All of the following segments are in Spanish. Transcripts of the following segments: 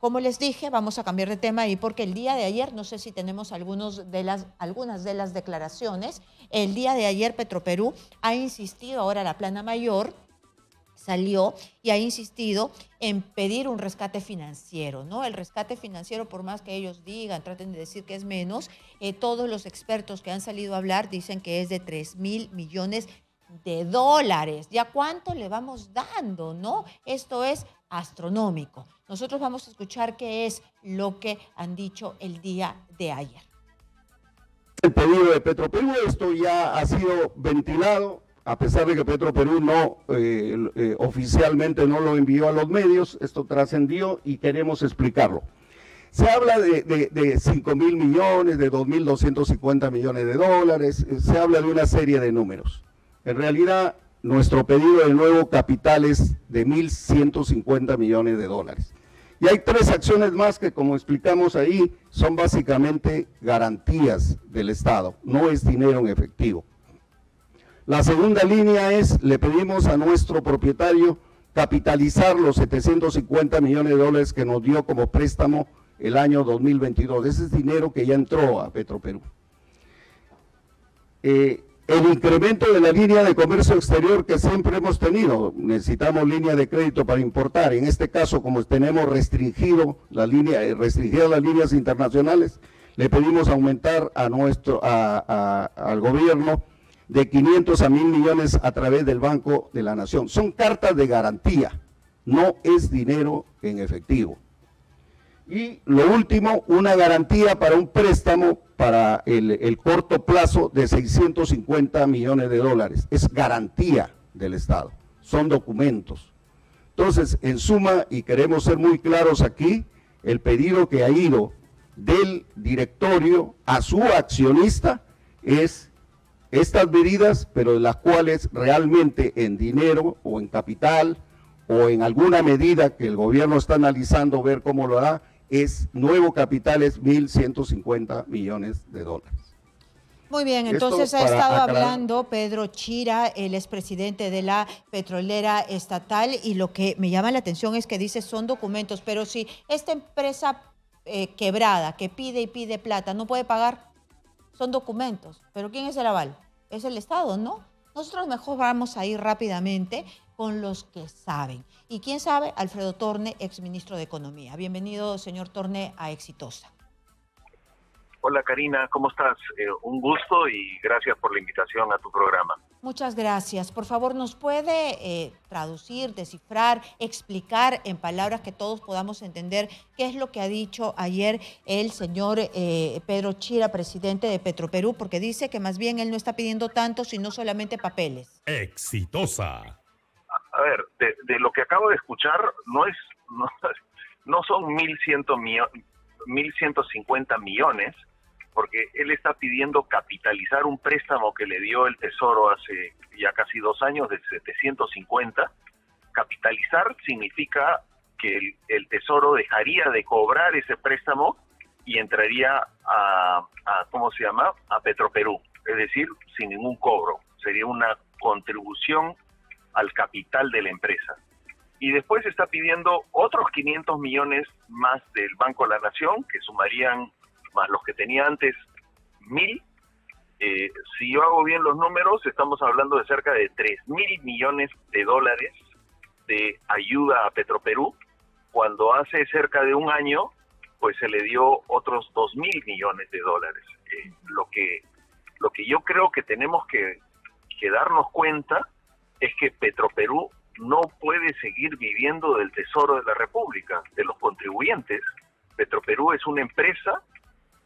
como les dije, vamos a cambiar de tema ahí porque el día de ayer, no sé si tenemos algunas de las declaraciones, el día de ayer Petroperú ha insistido, ahora la plana mayor salió y ha insistido en pedir un rescate financiero, ¿no? El rescate financiero, por más que ellos digan, traten de decir que es menos, todos los expertos que han salido a hablar dicen que es de 3.000 millones de dólares. ¿Ya cuánto le vamos dando, no? Esto es astronómico. Nosotros vamos a escuchar qué es lo que han dicho el día de ayer. El pedido de Petroperú, esto ya ha sido ventilado, a pesar de que Petroperú no oficialmente no lo envió a los medios, esto trascendió y queremos explicarlo. Se habla de 5.000 millones, de 2.250 millones de dólares, se habla de una serie de números. En realidad, nuestro pedido de nuevo capital es de 1.150 millones de dólares. Y hay tres acciones más que, como explicamos ahí, son básicamente garantías del Estado, no es dinero en efectivo. La segunda línea es, le pedimos a nuestro propietario capitalizar los 750 millones de dólares que nos dio como préstamo el año 2022. Ese es dinero que ya entró a Petroperú. El incremento de la línea de comercio exterior que siempre hemos tenido, necesitamos línea de crédito para importar. En este caso, como tenemos restringidas las líneas internacionales, le pedimos aumentar al gobierno de 500 a 1.000 millones a través del Banco de la Nación. Son cartas de garantía, no es dinero en efectivo. Y lo último, una garantía para un préstamo para el corto plazo de 650 millones de dólares. Es garantía del Estado, son documentos. Entonces, en suma, y queremos ser muy claros aquí, el pedido que ha ido del directorio a su accionista es estas medidas, pero de las cuales realmente en dinero o en capital o en alguna medida que el gobierno está analizando ver cómo lo hará, es nuevo capital, es 1.150 millones de dólares. Muy bien, entonces ha estado hablando Pedro Chira, el expresidente de la petrolera estatal, y lo que me llama la atención es que dice son documentos, pero si esta empresa quebrada que pide y pide plata no puede pagar, son documentos. ¿Pero quién es el aval? Es el Estado, ¿no? Nosotros mejor vamos a ir rápidamente con los que saben. ¿Y quién sabe? Alfredo Torne, exministro de Economía. Bienvenido, señor Torne, a Exitosa. Hola, Karina, ¿cómo estás? Un gusto y gracias por la invitación a tu programa. Muchas gracias. Por favor, ¿nos puede traducir, descifrar, explicar en palabras que todos podamos entender qué es lo que ha dicho ayer el señor Pedro Chira, presidente de Petroperú? Porque dice que más bien él no está pidiendo tanto, sino solamente papeles. Exitosa. A ver, de lo que acabo de escuchar, no son 1.150 millones, porque él está pidiendo capitalizar un préstamo que le dio el Tesoro hace ya casi 2 años de 750. Capitalizar significa que el Tesoro dejaría de cobrar ese préstamo y entraría a Petroperú, es decir, sin ningún cobro. Sería una contribución al capital de la empresa. Y después está pidiendo otros 500 millones más del Banco de la Nación, que sumarían más los que tenía antes 1.000. Si yo hago bien los números, estamos hablando de cerca de 3.000 millones de dólares de ayuda a Petroperú, cuando hace cerca de un año pues se le dio otros 2.000 millones de dólares. Lo que yo creo que tenemos que darnos cuenta es que Petroperú no puede seguir viviendo del Tesoro de la República, de los contribuyentes. Petroperú es una empresa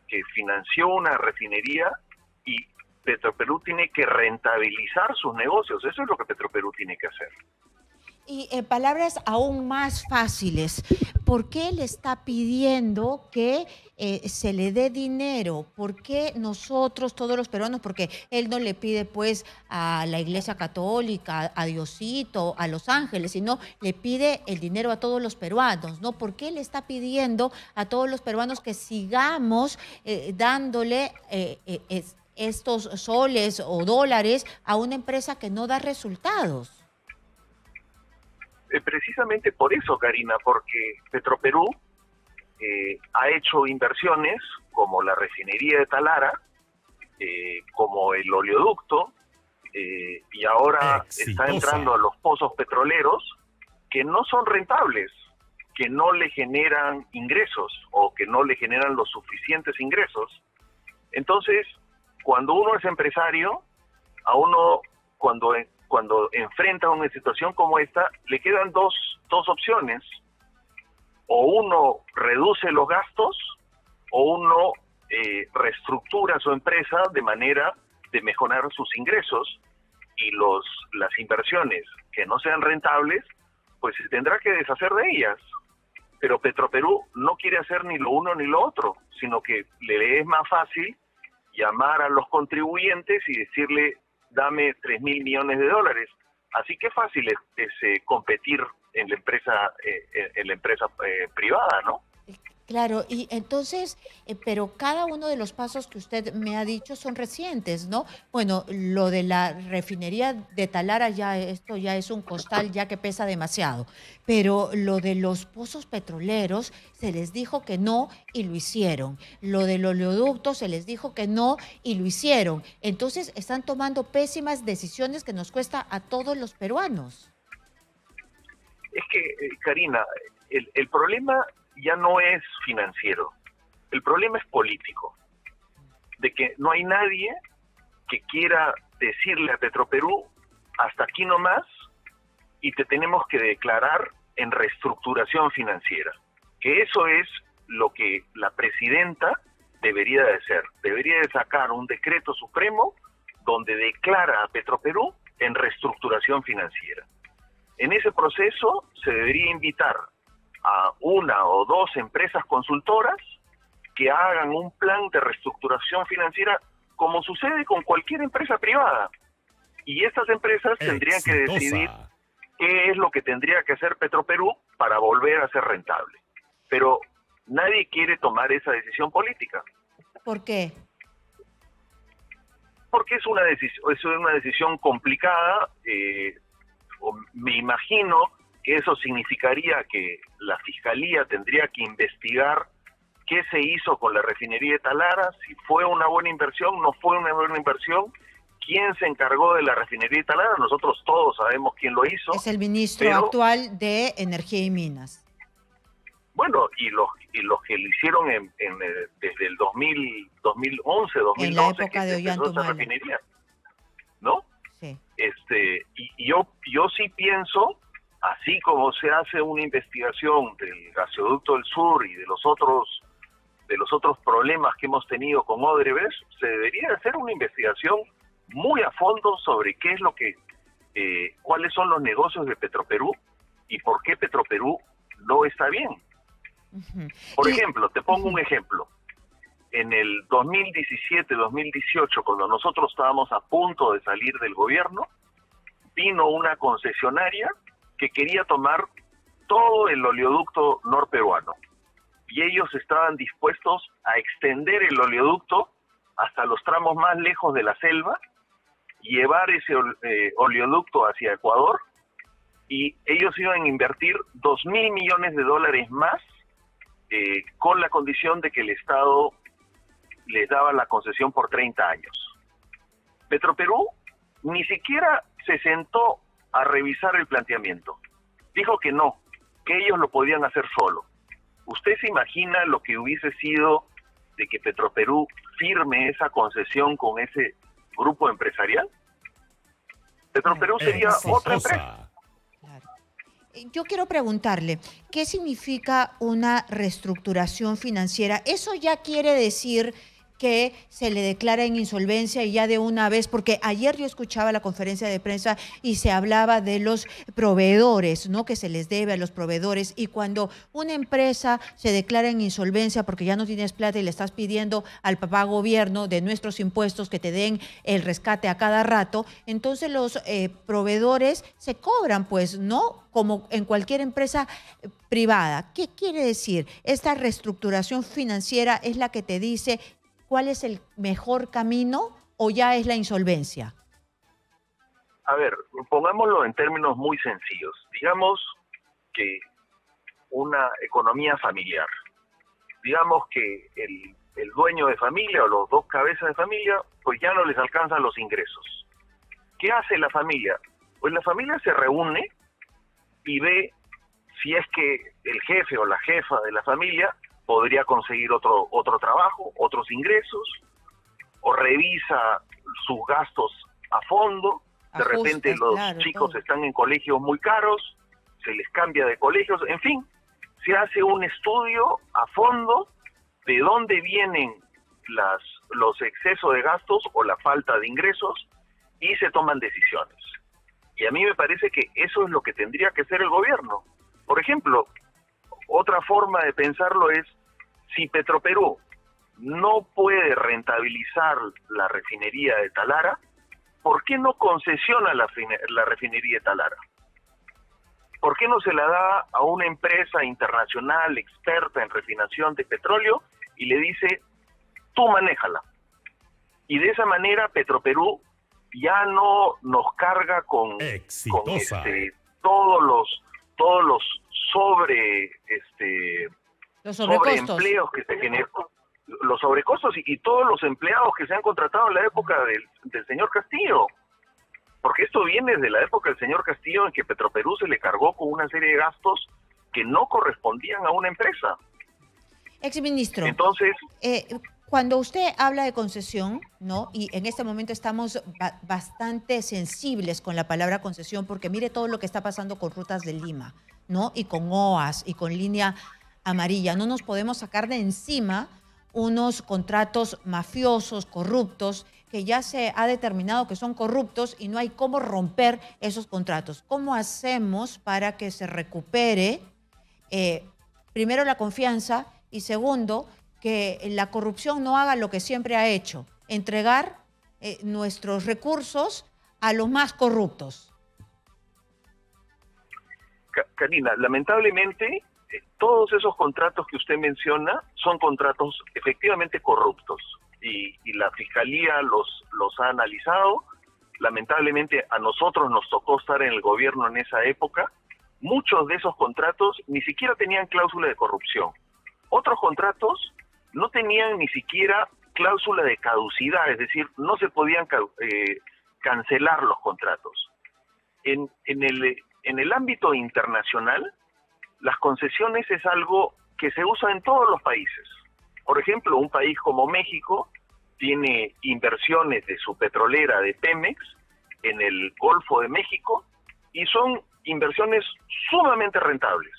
que financió una refinería y Petroperú tiene que rentabilizar sus negocios. Eso es lo que Petroperú tiene que hacer. Y en palabras aún más fáciles, ¿por qué le está pidiendo que se le dé dinero? ¿Por qué nosotros, todos los peruanos? Porque él no le pide pues a la Iglesia Católica, a Diosito, a Los Ángeles, sino le pide el dinero a todos los peruanos, ¿no? ¿Por qué le está pidiendo a todos los peruanos que sigamos dándole estos soles o dólares a una empresa que no da resultados? Precisamente por eso, Karina, porque Petroperú ha hecho inversiones como la refinería de Talara, como el oleoducto, y ahora está entrando a los pozos petroleros que no son rentables, que no le generan ingresos o que no le generan los suficientes ingresos. Entonces, cuando uno es empresario, a uno cuando enfrenta una situación como esta, le quedan dos opciones. O uno reduce los gastos o uno reestructura su empresa de manera de mejorar sus ingresos, y las inversiones que no sean rentables, pues se tendrá que deshacer de ellas. Pero Petroperú no quiere hacer ni lo uno ni lo otro, sino que le es más fácil llamar a los contribuyentes y decirle, dame 3.000 millones de dólares. Así que fácil es competir en la empresa privada, ¿no? Claro, y entonces, pero cada uno de los pasos que usted me ha dicho son recientes, ¿no? Bueno, lo de la refinería de Talara, esto ya es un costal ya que pesa demasiado, pero lo de los pozos petroleros se les dijo que no y lo hicieron. Lo del oleoducto se les dijo que no y lo hicieron. Entonces están tomando pésimas decisiones que nos cuesta a todos los peruanos. Es que, Karina, el problema ya no es financiero, el problema es político, de que no hay nadie que quiera decirle a Petroperú, hasta aquí nomás, y te tenemos que declarar en reestructuración financiera, que eso es lo que la presidenta debería de hacer, debería de sacar un decreto supremo donde declara a Petroperú en reestructuración financiera. En ese proceso se debería invitar a una o dos empresas consultoras que hagan un plan de reestructuración financiera como sucede con cualquier empresa privada. Y estas empresas tendrían que decidir qué es lo que tendría que hacer Petroperú para volver a ser rentable. Pero nadie quiere tomar esa decisión política. ¿Por qué? Porque es una decisión complicada. Me imagino que eso significaría que la Fiscalía tendría que investigar qué se hizo con la refinería de Talara, si fue una buena inversión, no fue una buena inversión, quién se encargó de la refinería de Talara. Nosotros todos sabemos quién lo hizo. Es el ministro actual de Energía y Minas. Bueno, y los que lo hicieron desde el 2011, 2012, en la época de Ollantumala, refinería, ¿no? Sí. Y yo sí pienso, así como se hace una investigación del gasoducto del sur y de los otros problemas que hemos tenido con Odebrecht, se debería hacer una investigación muy a fondo sobre qué es cuáles son los negocios de Petroperú y por qué Petroperú no está bien. Por ejemplo, te pongo un ejemplo. En el 2017-2018, cuando nosotros estábamos a punto de salir del gobierno, vino una concesionaria que quería tomar todo el oleoducto norperuano. Y ellos estaban dispuestos a extender el oleoducto hasta los tramos más lejos de la selva, llevar ese oleoducto hacia Ecuador, y ellos iban a invertir 2.000 millones de dólares más, con la condición de que el Estado les daba la concesión por 30 años. Petroperú ni siquiera se sentó a revisar el planteamiento. Dijo que no, que ellos lo podían hacer solo. ¿Usted se imagina lo que hubiese sido de que Petroperú firme esa concesión con ese grupo empresarial? Petroperú sería otra empresa. Yo quiero preguntarle, ¿qué significa una reestructuración financiera? ¿Eso ya quiere decir que se le declara en insolvencia y ya de una vez? Porque ayer yo escuchaba la conferencia de prensa y se hablaba de los proveedores, ¿no? Que se les debe a los proveedores, y cuando una empresa se declara en insolvencia porque ya no tienes plata y le estás pidiendo al papá gobierno de nuestros impuestos que te den el rescate a cada rato, entonces los proveedores se cobran, pues, ¿no? Como en cualquier empresa privada. ¿Qué quiere decir? Esta reestructuración financiera es la que te dice ¿cuál es el mejor camino o ya es la insolvencia? A ver, pongámoslo en términos muy sencillos. Digamos que una economía familiar. digamos que el dueño de familia o los dos cabezas de familia, pues ya no les alcanzan los ingresos. ¿Qué hace la familia? Pues la familia se reúne y ve si es que el jefe o la jefa de la familia podría conseguir otro trabajo, otros ingresos, o revisa sus gastos a fondo. De repente los chicos están en colegios muy caros, se les cambia de colegios, en fin, se hace un estudio a fondo de dónde vienen los excesos de gastos o la falta de ingresos y se toman decisiones. Y a mí me parece que eso es lo que tendría que hacer el gobierno. Por ejemplo, otra forma de pensarlo es, si Petroperú no puede rentabilizar la refinería de Talara, ¿por qué no concesiona la refinería de Talara? ¿Por qué no se la da a una empresa internacional experta en refinación de petróleo y le dice, tú manéjala? Y de esa manera Petroperú ya no nos carga con todos los sobreempleos que se generan, los sobrecostos y todos los empleados que se han contratado en la época del señor Castillo. Porque esto viene desde la época del señor Castillo, en que Petroperú se le cargó con una serie de gastos que no correspondían a una empresa. Exministro, entonces, cuando usted habla de concesión, ¿no? Y en este momento estamos bastante sensibles con la palabra concesión, porque mire todo lo que está pasando con Rutas de Lima, ¿no? Y con OAS y con Línea Amarilla. No nos podemos sacar de encima unos contratos mafiosos, corruptos, que ya se ha determinado que son corruptos y no hay cómo romper esos contratos. ¿Cómo hacemos para que se recupere, primero, la confianza y segundo, que la corrupción no haga lo que siempre ha hecho, entregar nuestros recursos a los más corruptos? Karina, lamentablemente todos esos contratos que usted menciona son contratos efectivamente corruptos y la Fiscalía los ha analizado. Lamentablemente a nosotros nos tocó estar en el gobierno en esa época. Muchos de esos contratos ni siquiera tenían cláusula de corrupción. Otros contratos no tenían ni siquiera cláusula de caducidad, es decir, no se podían cancelar los contratos. En el ámbito internacional, las concesiones es algo que se usa en todos los países. Por ejemplo, un país como México tiene inversiones de su petrolera de Pemex en el Golfo de México y son inversiones sumamente rentables,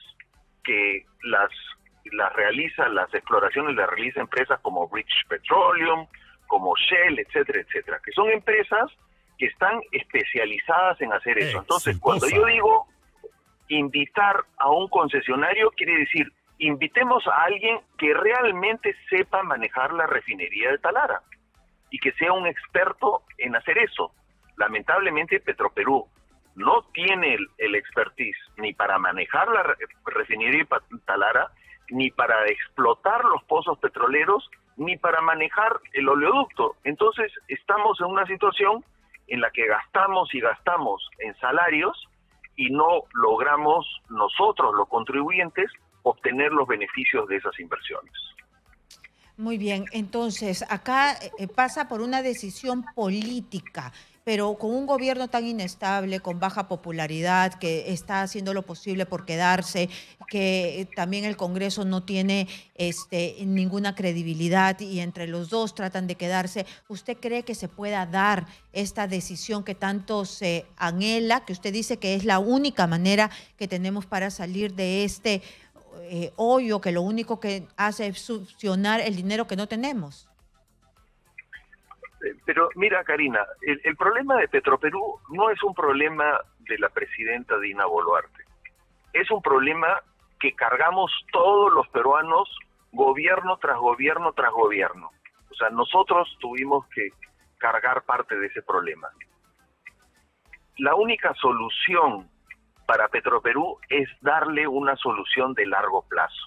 que las exploraciones las realiza empresas como British Petroleum, como Shell, etcétera, etcétera, que son empresas que están especializadas en hacer eso. Entonces, cuando yo digo invitar a un concesionario, quiere decir, invitemos a alguien que realmente sepa manejar la refinería de Talara y que sea un experto en hacer eso. Lamentablemente, Petroperú no tiene el expertise ni para manejar la refinería de Talara, ni para explotar los pozos petroleros, ni para manejar el oleoducto. Entonces, estamos en una situación en la que gastamos y gastamos en salarios y no logramos nosotros, los contribuyentes, obtener los beneficios de esas inversiones. Muy bien, entonces acá pasa por una decisión política, pero con un gobierno tan inestable, con baja popularidad, que está haciendo lo posible por quedarse, que también el Congreso no tiene ninguna credibilidad y entre los dos tratan de quedarse. ¿Usted cree que se pueda dar esta decisión que tanto se anhela, que usted dice que es la única manera que tenemos para salir de este hoyo, que lo único que hace es succionar el dinero que no tenemos? Pero mira, Karina, el problema de Petroperú no es un problema de la presidenta Dina Boluarte. Es un problema que cargamos todos los peruanos, gobierno tras gobierno tras gobierno. O sea, nosotros tuvimos que cargar parte de ese problema. La única solución para Petroperú es darle una solución de largo plazo.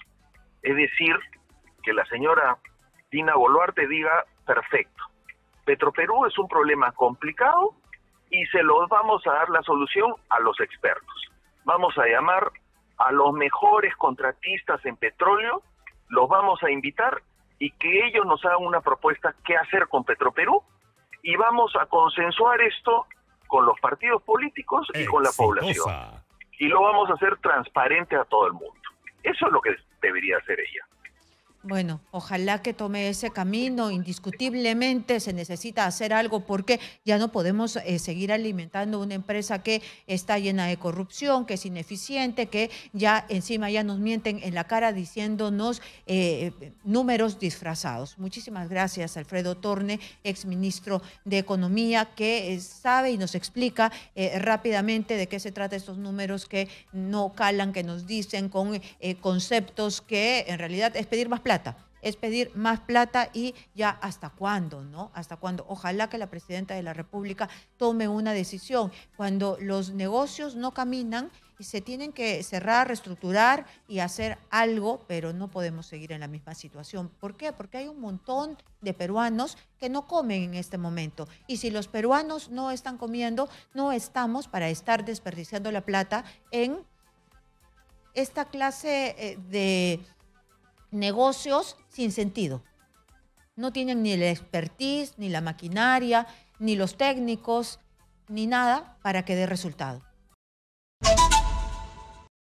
Es decir, que la señora Dina Boluarte diga, perfecto, Petroperú es un problema complicado y se los vamos a dar la solución a los expertos. Vamos a llamar a los mejores contratistas en petróleo, los vamos a invitar y que ellos nos hagan una propuesta qué hacer con Petroperú, y vamos a consensuar esto con los partidos políticos y con la población. Y lo vamos a hacer transparente a todo el mundo. Eso es lo que debería hacer ella. Bueno, ojalá que tome ese camino. Indiscutiblemente se necesita hacer algo porque ya no podemos seguir alimentando una empresa que está llena de corrupción, que es ineficiente, que ya encima ya nos mienten en la cara diciéndonos números disfrazados. Muchísimas gracias, Alfredo Torne, exministro de Economía, que sabe y nos explica rápidamente de qué se trata estos números que no calan, que nos dicen con conceptos que en realidad es pedir más plata. Es pedir más plata y ya hasta cuándo, ¿no? ¿Hasta cuándo? Ojalá que la presidenta de la República tome una decisión. Cuando los negocios no caminan y se tienen que cerrar, reestructurar y hacer algo, pero no podemos seguir en la misma situación. ¿Por qué? Porque hay un montón de peruanos que no comen en este momento. Y si los peruanos no están comiendo, no estamos para estar desperdiciando la plata en esta clase de negocios sin sentido. No tienen ni el expertise, ni la maquinaria, ni los técnicos, ni nada para que dé resultado.